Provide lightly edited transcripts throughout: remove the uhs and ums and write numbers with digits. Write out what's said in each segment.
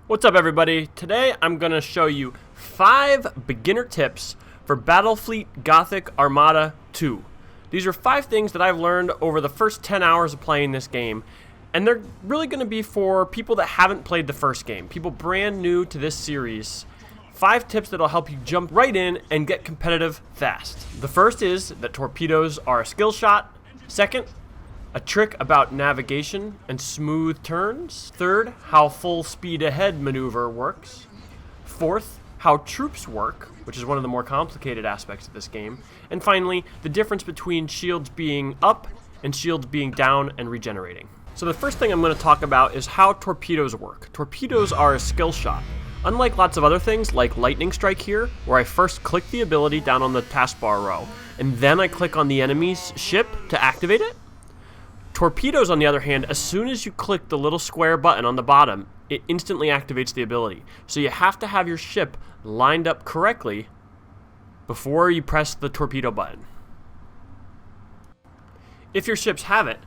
What's up, everybody? Today I'm going to show you 5 beginner tips for Battlefleet Gothic Armada II. These are 5 things that I've learned over the first 10 hours of playing this game, and they're really going to be for people that haven't played the first game, people brand new to this series. 5 tips that'll help you jump right in and get competitive fast. The first is that torpedoes are a skill shot. Second, a trick about navigation and smooth turns. Third, how full speed ahead maneuver works. Fourth, how troops work, which is one of the more complicated aspects of this game. And finally, the difference between shields being up and shields being down and regenerating. So the first thing I'm going to talk about is how torpedoes work. Torpedoes are a skill shot. Unlike lots of other things like lightning strike here, where I first click the ability down on the taskbar row, and then I click on the enemy's ship to activate it, torpedoes, on the other hand, as soon as you click the little square button on the bottom, it instantly activates the ability. So you have to have your ship lined up correctly before you press the torpedo button. If your ships have it,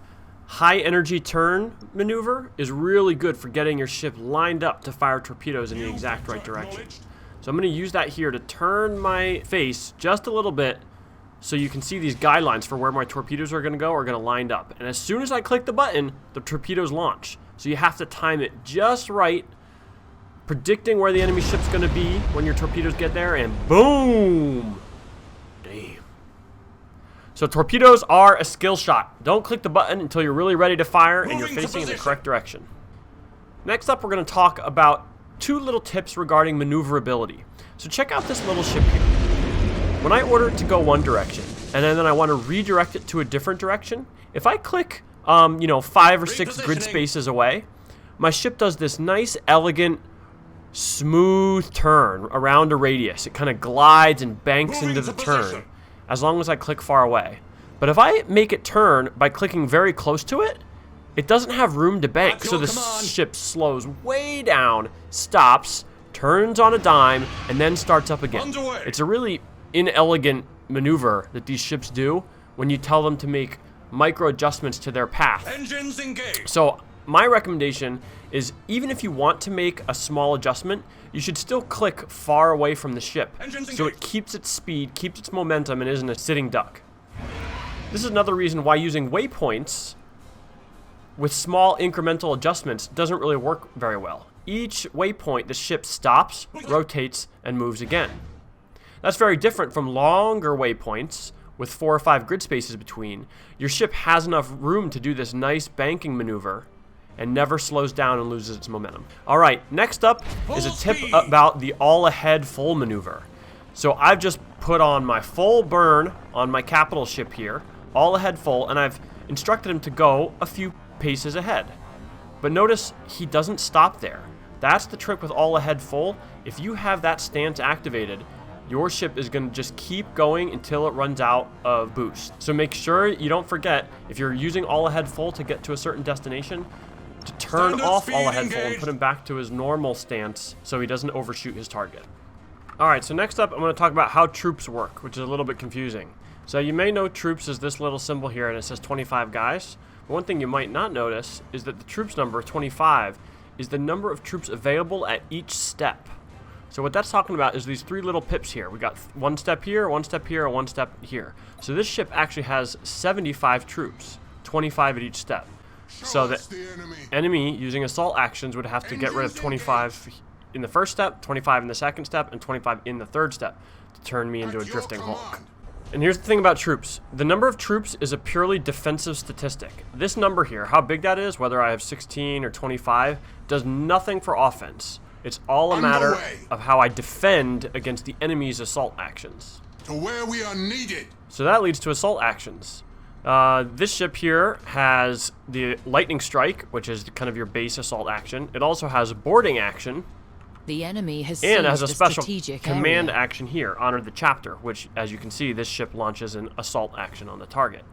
high energy turn maneuver is really good for getting your ship lined up to fire torpedoes in the exact right direction. So I'm going to use that here to turn my face just a little bit so you can see these guidelines for where my torpedoes are going to line up. And as soon as I click the button, the torpedoes launch. So you have to time it just right, predicting where the enemy ship's going to be when your torpedoes get there, and boom! Damn. So torpedoes are a skill shot. Don't click the button until you're really ready to fire and you're facing in the correct direction. Next up, we're going to talk about 2 little tips regarding maneuverability. So check out this little ship here. When I order it to go one direction, and then I want to redirect it to a different direction, if I click, 5 or 6 grid spaces away, my ship does this nice, elegant, smooth turn around a radius. It kind of glides and banks into the turn, as long as I click far away. But if I make it turn by clicking very close to it, it doesn't have room to bank, so the ship slows way down, stops, turns on a dime, and then starts up again. It's a really inelegant maneuver that these ships do when you tell them to make micro adjustments to their path. Engines engaged. So my recommendation is, even if you want to make a small adjustment, you should still click far away from the ship so it keeps its speed, keeps its momentum, and isn't a sitting duck. This is another reason why using waypoints with small incremental adjustments doesn't really work very well. Each waypoint, the ship stops, rotates, and moves again. That's very different from longer waypoints with 4 or 5 grid spaces between. Your ship has enough room to do this nice banking maneuver and never slows down and loses its momentum. Alright, next up is a tip about the all-ahead full maneuver. So I've just put on my full burn on my capital ship here, all ahead full, and I've instructed him to go a few paces ahead. But notice he doesn't stop there. That's the trick with all ahead full. If you have that stance activated, your ship is going to just keep going until it runs out of boost. So make sure you don't forget, if you're using all ahead full to get to a certain destination, to turn off all ahead full and put him back to his normal stance so he doesn't overshoot his target. Alright, so next up I'm going to talk about how troops work, which is a little bit confusing. So you may know troops as this little symbol here, and it says 25 guys. But one thing you might not notice is that the troops number 25 is the number of troops available at each step. So what that's talking about is these 3 little pips here. We got 1 step here, 1 step here, and 1 step here. So this ship actually has 75 troops, 25 at each step. So the enemy using assault actions would have to get rid of 25 in the first step, 25 in the second step, and 25 in the third step to turn me into a drifting hulk. And here's the thing about troops. The number of troops is a purely defensive statistic. This number here, how big that is, whether I have 16 or 25, does nothing for offense. It's all a matter of how I defend against the enemy's assault actions. To where we are needed. So that leads to assault actions. This ship here has the lightning strike, which is kind of your base assault action. It also has a boarding action. The enemy has and it has a special command area. action here, Honor the Chapter, which, as you can see, this ship launches an assault action on the target.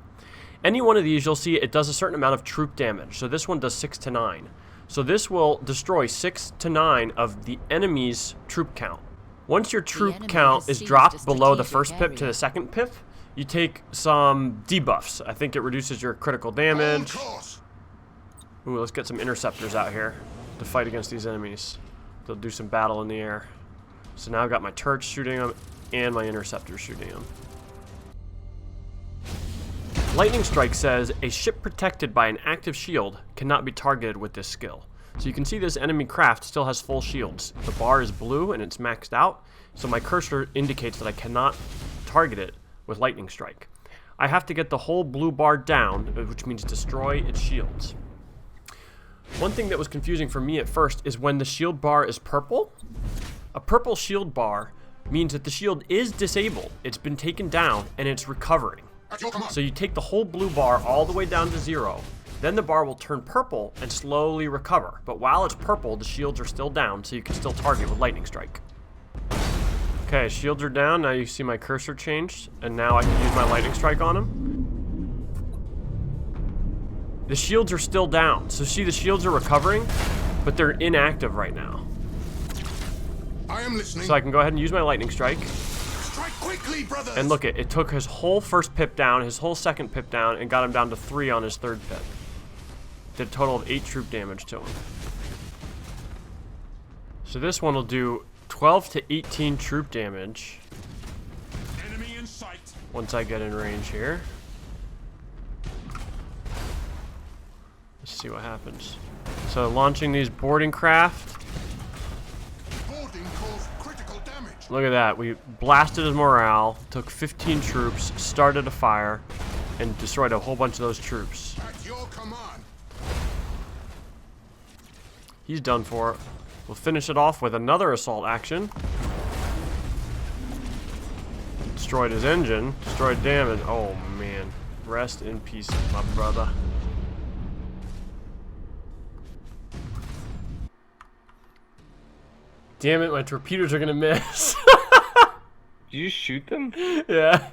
Any one of these, you'll see it does a certain amount of troop damage. So this one does 6 to 9. So this will destroy 6 to 9 of the enemy's troop count. Once your troop count is dropped below the first pip to the second pip, you take some debuffs. I think it reduces your critical damage. Ooh, let's get some interceptors out here to fight against these enemies. They'll do some battle in the air. So now I've got my turrets shooting them and my interceptors shooting them. Lightning Strike says a ship protected by an active shield cannot be targeted with this skill. So you can see this enemy craft still has full shields. The bar is blue and it's maxed out, so my cursor indicates that I cannot target it with Lightning Strike. I have to get the whole blue bar down, which means destroy its shields. One thing that was confusing for me at first is when the shield bar is purple. A purple shield bar means that the shield is disabled, it's been taken down, and it's recovering. So you take the whole blue bar all the way down to 0, then the bar will turn purple and slowly recover. But while it's purple, the shields are still down, so you can still target with Lightning Strike. Okay, shields are down. Now you see my cursor changed, and now I can use my Lightning Strike on him. The shields are still down. So see, the shields are recovering, but they're inactive right now. I am listening. So I can go ahead and use my Lightning Strike. Strike quickly, brothers. And look, it took his whole first pip down, his whole second pip down, and got him down to 3 on his third pip. Did a total of 8 troop damage to him. So this one will do 12 to 18 troop damage. Enemy in sight. Once I get in range here. Let's see what happens. So launching these boarding craft. Boarding caused critical damage. Look at that. We blasted his morale, took 15 troops, started a fire, and destroyed a whole bunch of those troops. At your command. He's done for. We'll finish it off with another assault action. Destroyed his engine. Destroyed damage. Oh, man. Rest in peace, my brother. Damn it, my torpedoes are gonna miss. Did you shoot them? Yeah.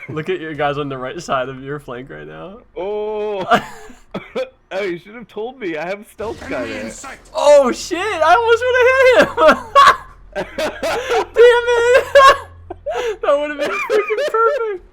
Look at your guys on the right side of your flank right now. Oh. Oh, you should have told me. I have a stealth guy Enemy in there. sight. Oh shit! I almost would have hit him. Damn it! That would have been freaking perfect.